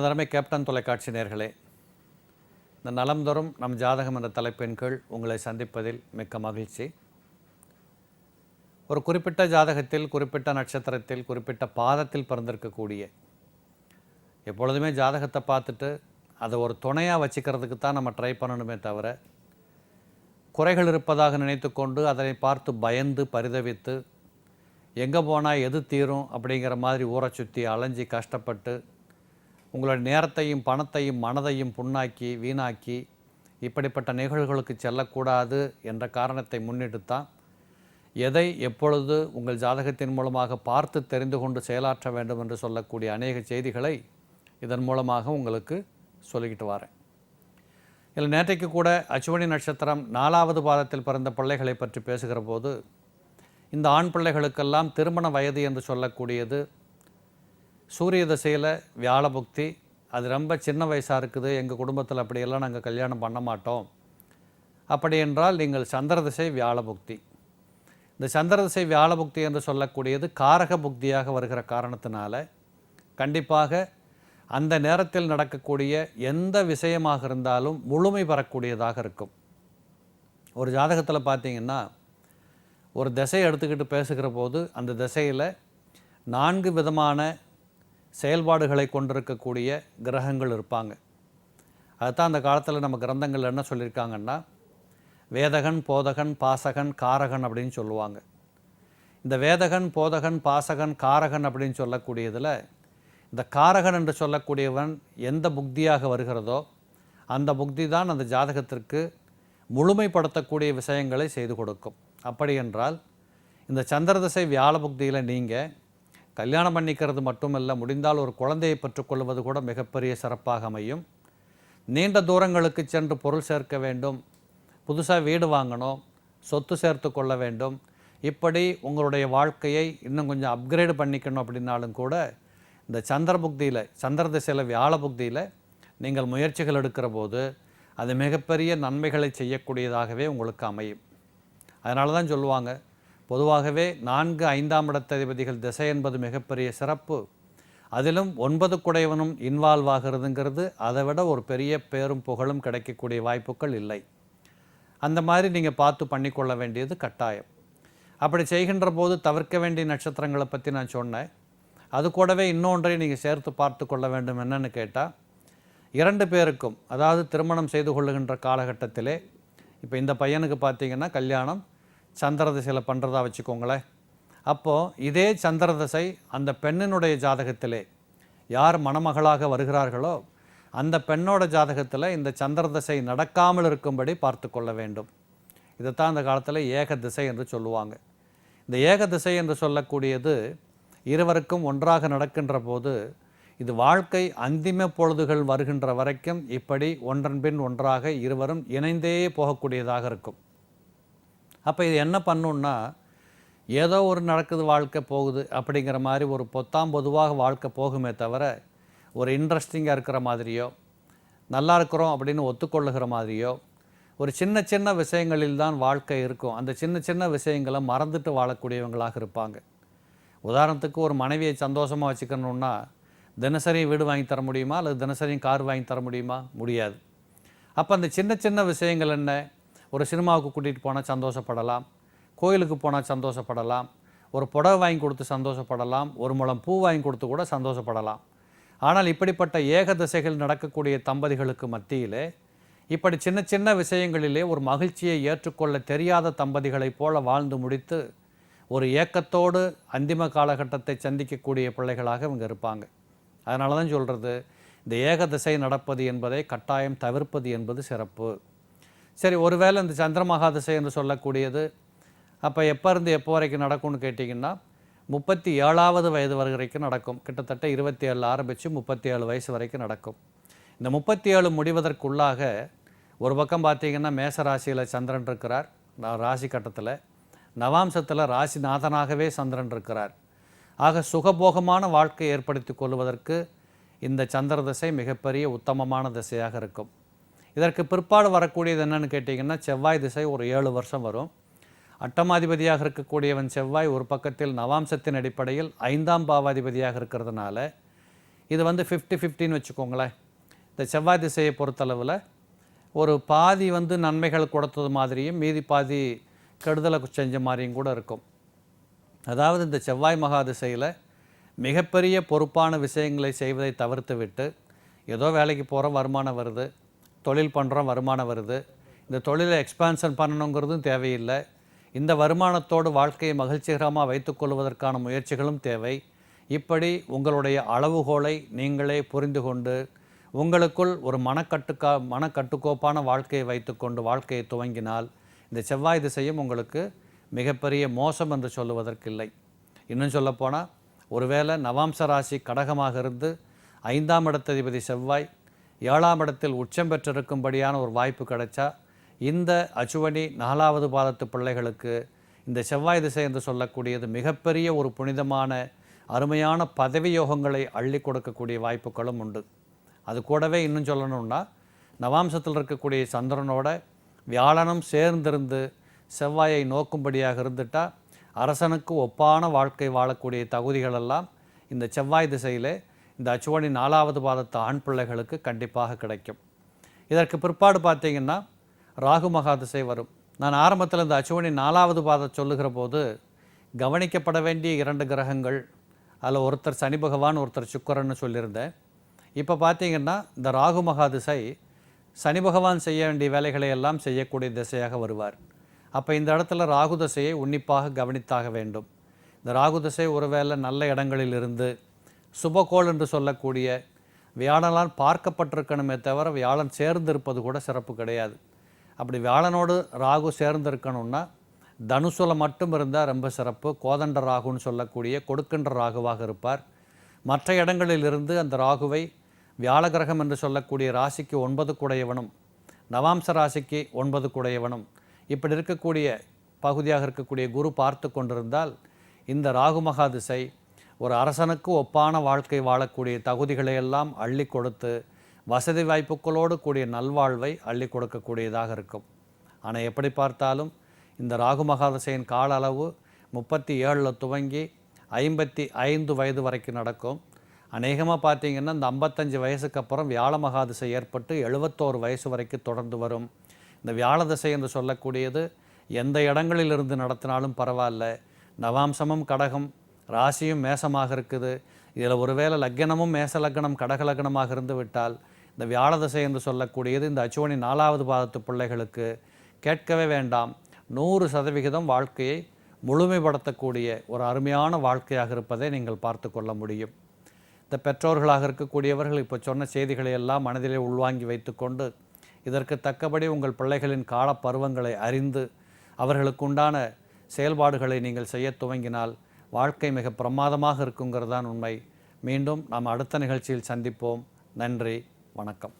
எனதரமை captain தொலைக்காட்சி நேயர்களே, இந்த நலம் தரும் நம் ஜாதகம் என்ற தலைப்பின் கீழ் உங்களை சந்திப்பதில் மிக்க மகிழ்ச்சி. ஒரு குறிப்பிட்ட ஜாதகத்தில், குறிப்பிட்ட நட்சத்திரத்தில், குறிப்பிட்ட பாதத்தில் பிறந்திருக்கக்கூடிய, எப்பொழுதுமே ஜாதகத்தை பார்த்துட்டு அதை ஒரு துணையாக வச்சுக்கிறதுக்கு தான் நம்ம ட்ரை பண்ணணுமே தவிர, குறைகள் இருப்பதாக நினைத்து கொண்டு அதனை பார்த்து பயந்து பரிதவித்து எங்கே போனால் எது தீரும் அப்படிங்கிற மாதிரி ஊரை சுற்றி அலைஞ்சி கஷ்டப்பட்டு உங்களுடைய நேரத்தையும் பணத்தையும் மனதையும் புண்ணாக்கி வீணாக்கி இப்படிப்பட்ட நிகழ்வுகளுக்கு செல்லக்கூடாது என்ற காரணத்தை முன்னிட்டு தான் எதை எப்பொழுது உங்கள் ஜாதகத்தின் மூலமாக பார்த்து தெரிந்து கொண்டு செயலாற்ற வேண்டும் என்று சொல்லக்கூடிய அநேக செய்திகளை இதன் மூலமாக உங்களுக்கு சொல்லிக்கிட்டு வரேன். இதில் நேற்றைக்கு கூட அச்சுவனி நட்சத்திரம் 4வது பாதத்தில் பிறந்த பிள்ளைகளை பற்றி பேசுகிற போது, இந்த ஆண் பிள்ளைகளுக்கெல்லாம் திருமண வயது என்று சொல்லக்கூடியது சூரிய தசையில் வியாழ புக்தி, அது ரொம்ப சின்ன வயசாக இருக்குது, எங்கள் குடும்பத்தில் அப்படியெல்லாம் நாங்கள் கல்யாணம் பண்ண மாட்டோம். அப்படி என்றால் நீங்கள் சந்திர திசை வியாழ புக்தி. இந்த சந்திர திசை வியாழ புக்தி என்று சொல்லக்கூடியது காரக புக்தியாக வருகிற காரணத்தினால கண்டிப்பாக அந்த நேரத்தில் நடக்கக்கூடிய எந்த விஷயமாக இருந்தாலும் முழுமை பெறக்கூடியதாக இருக்கும். ஒரு ஜாதகத்தில் பார்த்தீங்கன்னா, ஒரு திசையை எடுத்துக்கிட்டு பேசுகிற போது அந்த திசையில் 4 விதமான செயல்பாடுகளை கொண்டிருக்கக்கூடிய கிரகங்கள் இருப்பாங்க. அதுதான் அந்த காலத்தில் நம்ம கிரந்தங்கள் என்ன சொல்லியிருக்காங்கன்னா, வேதகன், போதகன், பாசகன், காரகன் அப்படின்னு சொல்லுவாங்க. இந்த வேதகன், போதகன், பாசகன், காரகன் அப்படின்னு சொல்லக்கூடியதில் இந்த காரகன் என்று சொல்லக்கூடியவன் எந்த புக்தியாக வருகிறதோ அந்த புக்தி தான் அந்த ஜாதகத்திற்கு முழுமைப்படுத்தக்கூடிய விஷயங்களை செய்து கொடுக்கும். அப்படி என்றால் இந்த சந்திரதிசை வியாழ புக்தியில் நீங்கள் கல்யாணம் பண்ணிக்கிறது மட்டுமல்ல, முடிந்தால் ஒரு குழந்தையை பெற்றுக்கொள்வது கூட மிகப்பெரிய சிறப்பாக அமையும். நீண்ட தூரங்களுக்கு சென்று பொருள் சேர்க்க வேண்டும், புதுசாக வீடு வாங்கணும், சொத்து சேர்த்து கொள்ள வேண்டும், இப்படி உங்களுடைய வாழ்க்கையை இன்னும் கொஞ்சம் அப்கிரேடு பண்ணிக்கணும் அப்படின்னாலும் கூட இந்த சந்திர புக்தியில், சந்திர திசையில் வியாழ புக்தியில் நீங்கள் முயற்சிகள் எடுக்கிற போது அது மிகப்பெரிய நன்மைகளை செய்யக்கூடியதாகவே உங்களுக்கு அமையும். அதனால தான் சொல்லுவாங்க, பொதுவாகவே 4, 5ஆம் இடத்ததிபதிகள் திசை என்பது மிகப்பெரிய சிறப்பு. அதிலும் 9 குடையவனும் இன்வால்வ் ஆகிறதுங்கிறது அதை விட ஒரு பெரிய பேரும் புகழும் கிடைக்கக்கூடிய வாய்ப்புகள் இல்லை. அந்த மாதிரி நீங்கள் பார்த்து பண்ணிக்கொள்ள வேண்டியது கட்டாயம். அப்படி செய்கின்ற போது தவிர்க்க வேண்டிய நட்சத்திரங்களை பற்றி நான் சொன்னேன். அது கூடவே இன்னொன்றை நீங்கள் சேர்த்து பார்த்து கொள்ள வேண்டும். என்னென்னு கேட்டால், 2 பேருக்கும், அதாவது திருமணம் செய்து கொள்ளுகின்ற காலகட்டத்திலே, இப்போ இந்த பையனுக்கு பார்த்தீங்கன்னா கல்யாணம் சந்திர திசையில் பண்ணுறதா வச்சுக்கோங்களேன். அப்போது இதே சந்திர திசை அந்த பெண்ணினுடைய ஜாதகத்திலே யார் மணமகளாக வருகிறார்களோ அந்த பெண்ணோட ஜாதகத்தில் இந்த சந்திர திசை நடக்காமல் இருக்கும்படி பார்த்து கொள்ள வேண்டும். இதைத்தான் அந்த காலத்தில் ஏக திசை என்று சொல்லுவாங்க. இந்த ஏக திசை என்று சொல்லக்கூடியது இருவருக்கும் ஒன்றாக நடக்கின்ற போது இது வாழ்க்கை அந்திம பொழுதுகள் வருகின்ற வரைக்கும் இப்படி ஒன்றன் பின் ஒன்றாக இருவரும் இணைந்தே போகக்கூடியதாக இருக்கும். அப்போ இது என்ன பண்ணுன்னா, ஏதோ ஒரு நடக்குது, வாழ்க்கை போகுது அப்படிங்கிற மாதிரி ஒரு பொதுவாக வாழ்க்கை போகுமே தவிர, ஒரு இன்ட்ரெஸ்டிங்காக இருக்கிற மாதிரியோ, நல்லா இருக்கிறோம் அப்படின்னு ஒத்துக்கொள்ளுகிற மாதிரியோ, ஒரு சின்ன சின்ன விஷயங்களில் தான் வாழ்க்கை இருக்கும். அந்த சின்ன சின்ன விஷயங்களை மறந்துட்டு வாழக்கூடியவங்களாக இருப்பாங்க. உதாரணத்துக்கு, ஒரு மனைவியை சந்தோஷமாக வச்சுக்கணுன்னா தினசரி வீடு வாங்கி தர முடியுமா, அல்லது தினசரி கார் வாங்கி தர முடியுமா? முடியாது. அப்போ அந்த சின்ன சின்ன விஷயங்கள் என்ன, ஒரு சினிமாவுக்கு கூட்டிகிட்டு போனால் சந்தோஷப்படலாம், கோயிலுக்கு போனால் சந்தோஷப்படலாம், ஒரு புடவை வாங்கி கொடுத்து சந்தோஷப்படலாம், ஒரு முழம் பூ வாங்கி கொடுத்து கூட சந்தோஷப்படலாம். ஆனால் இப்படிப்பட்ட ஏக திசைகள் நடக்கக்கூடிய தம்பதிகளுக்கு மத்தியிலே இப்படி சின்ன சின்ன விஷயங்களிலே ஒரு மகிழ்ச்சியை ஏற்றுக்கொள்ள தெரியாத தம்பதிகளைப் போல வாழ்ந்து முடித்து ஒரு ஏக்கத்தோடு அந்திம காலகட்டத்தை சந்திக்கக்கூடிய பிள்ளைகளாக இவங்க இருப்பாங்க. அதனால தான் சொல்கிறது, இந்த ஏக திசை நடப்பது என்பதை கட்டாயம் தவிர்ப்பது என்பது சிறப்பு. சரி, ஒருவேளை இந்த சந்திர மகாதிசை என்று சொல்லக்கூடியது அப்போ எப்போ இருந்து எப்போ வரைக்கும் நடக்கும்னு கேட்டிங்கன்னா, 37வது வயது வரைக்கும் நடக்கும். கிட்டத்தட்ட 27 ஆரம்பித்து 37 வயசு வரைக்கும் நடக்கும். இந்த 37 முடிவதற்குள்ளாக ஒரு பக்கம் பார்த்திங்கன்னா மேச ராசியில் சந்திரன் இருக்கிறார், ராசி கட்டத்தில் நவாம்சத்தில் ராசிநாதனாகவே சந்திரன் இருக்கிறார். ஆக சுகபோகமான வாழ்க்கை ஏற்படுத்தி கொள்வதற்கு இந்த சந்திர திசை மிகப்பெரிய உத்தமமான திசையாக இருக்கும். இதற்கு பிற்பாடு வரக்கூடியது என்னென்னு கேட்டிங்கன்னா, செவ்வாய் திசை ஒரு 7 வருஷம் வரும். அட்டமாதிபதியாக இருக்கக்கூடியவன் செவ்வாய் ஒரு பக்கத்தில் நவாம்சத்தின் அடிப்படையில் 5ஆம் பாவாதிபதியாக இருக்கிறதுனால இது வந்து 50-50ன்னு வச்சுக்கோங்களேன். இந்த செவ்வாய் திசையை பொறுத்தளவில் ஒரு பாதி வந்து நன்மைகள் கொடுத்தது மாதிரியும் மீதி பாதி கெடுதலை செஞ்ச மாதிரியும் கூட இருக்கும். அதாவது இந்த செவ்வாய் மகா திசையில் மிகப்பெரிய பொறுப்பான விஷயங்களை செய்வதை தவிர்த்து விட்டு ஏதோ வேலைக்கு போகிறோம் வருமானம் வருது, தொழில் பண்ணுறோம் வருமானம் வருது, இந்த தொழிலை எக்ஸ்பான்ஷன் பண்ணணுங்கிறதும் தேவையில்லை, இந்த வருமானத்தோடு வாழ்க்கையை மகிழ்ச்சிகரமாக வைத்துக்கொள்வதற்கான முயற்சிகளும் தேவை. இப்படி உங்களுடைய அளவுகோலை நீங்களே புரிந்து கொண்டு உங்களுக்குள் ஒரு மனக்கட்டுக்கோப்பான வாழ்க்கையை வைத்துக்கொண்டு வாழ்க்கையை துவங்கினால் இந்த செவ்வாய் திசையும் உங்களுக்கு மிகப்பெரிய மோசம் என்று சொல்லுவதற்கில்லை. இன்னும் சொல்லப்போனால் ஒருவேளை நவாம்ச ராசி கடகமாக இருந்து 5ஆம் இடத்ததிபதி செவ்வாய் 7ஆம் இடத்தில் உச்சம் பெற்றிருக்கும்படியான ஒரு வாய்ப்பு கிடைச்சா இந்த அச்சுவனி 4வது பாதத்து பிள்ளைகளுக்கு இந்த செவ்வாய் திசை என்று சொல்லக்கூடியது மிகப்பெரிய ஒரு புனிதமான அருமையான பதவி யோகங்களை அள்ளி கொடுக்கக்கூடிய வாய்ப்புகளும் உண்டு. அது கூடவே இன்னும் சொல்லணும்னா நவாம்சத்தில் இருக்கக்கூடிய சந்திரனோட வியாழனும் சேர்ந்திருந்து செவ்வாயை நோக்கும்படியாக இருந்துட்டால் அரசனுக்கு ஒப்பான வாழ்க்கை வாழக்கூடிய தகுதிகளெல்லாம் இந்த செவ்வாய் திசையிலே இந்த அச்சுவனி 4வது பாதத்து ஆண் பிள்ளைகளுக்கு கண்டிப்பாக கிடைக்கும். இதற்கு பிற்பாடு பார்த்தீங்கன்னா ராகு மகா திசை வரும். நான் ஆரம்பத்தில் இந்த அச்சுவனி 4வது பாதம் சொல்லுகிற போது கவனிக்கப்பட வேண்டிய 2 கிரகங்கள், அதில் ஒருத்தர் சனி பகவான் ஒருத்தர் சுக்கிரன்னு சொல்லியிருந்தேன். இப்போ பார்த்தீங்கன்னா இந்த ராகு மகா திசை சனி பகவான் செய்ய வேண்டிய வேலைகளை எல்லாம் செய்யக்கூடிய திசையாக வருவார். அப்போ இந்த இடத்துல ராகு திசையை உன்னிப்பாக கவனித்தாக வேண்டும். இந்த ராகு திசை ஒருவேளை நல்ல இடங்களில் இருந்து சுபகோள் என்று சொல்லக்கூடிய வியாழனால் பார்க்கப்பட்டிருக்கணுமே தவிர வியாழன் சேர்ந்திருப்பது கூட சிறப்பு கிடையாது. அப்படி வியாழனோடு ராகு சேர்ந்திருக்கணும்னா தனுசுல மட்டும் இருந்தால் ரொம்ப சிறப்பு. கோதண்ட ராகுன்னு சொல்லக்கூடிய கொடுக்கின்ற ராகுவாக இருப்பார். மற்ற இடங்களில் இருந்து அந்த ராகுவை வியாழ கிரகம் என்று சொல்லக்கூடிய ராசிக்கு 9 குடையவனும் நவாம்ச ராசிக்கு 9 குடையவனும் இப்படி இருக்கக்கூடிய பகுதியாக இருக்கக்கூடிய குரு பார்த்து கொண்டிருந்தால் இந்த ராகு மகா திசை ஒரு அரசனுக்கு ஒப்பான வாழ்க்கை வாழக்கூடிய தகுதிகளை எல்லாம் அள்ளி கொடுத்து வசதி வாய்ப்புகளோடு கூடிய நல்வாழ்வை அள்ளி கொடுக்கக்கூடியதாக இருக்கும். ஆனால் எப்படி பார்த்தாலும் இந்த ராகு மகா திசையின் கால அளவு 37 துவங்கி 55 வயது வரைக்கும் நடக்கும். அநேகமாக பார்த்தீங்கன்னா இந்த 55 வயசுக்கு அப்புறம் வியாழ மகா திசை ஏற்பட்டு 71 வயசு வரைக்கும் தொடர்ந்து வரும். இந்த வியாழ திசை என்று சொல்லக்கூடியது எந்த இடங்களிலிருந்து நடத்தினாலும் பரவாயில்ல. நவாம்சமும் கடகம், ராசியும் மேசமாக இருக்குது. இதில் ஒருவேளை லக்னமும் மேச லக்னம் கடக லக்னமாக இருந்து விட்டால் இந்த வியாழ திசை என்று சொல்லக்கூடியது இந்த அச்சுவனி 4வது பாதத்து பிள்ளைகளுக்கு கேட்கவே வேண்டாம், 100% வாழ்க்கையை முழுமைப்படுத்தக்கூடிய ஒரு அருமையான வாழ்க்கையாக இருப்பதை நீங்கள் பார்த்து கொள்ள முடியும். இந்த பெற்றோர்களாக இருக்கக்கூடியவர்கள் இப்போ சொன்ன செய்திகளை எல்லாம் மனதிலே உள்வாங்கி வைத்துக்கொண்டு இதற்கு தக்கபடி உங்கள் பிள்ளைகளின் கால பருவங்களை அறிந்து அவர்களுக்கு உண்டான செயல்பாடுகளை நீங்கள் செய்ய துவங்கினால் வாழ்க்கை மிக பிரமாதமாக இருக்குங்கிறதான் உண்மை. மீண்டும் நாம் அடுத்த நிகழ்ச்சியில் சந்திப்போம். நன்றி, வணக்கம்.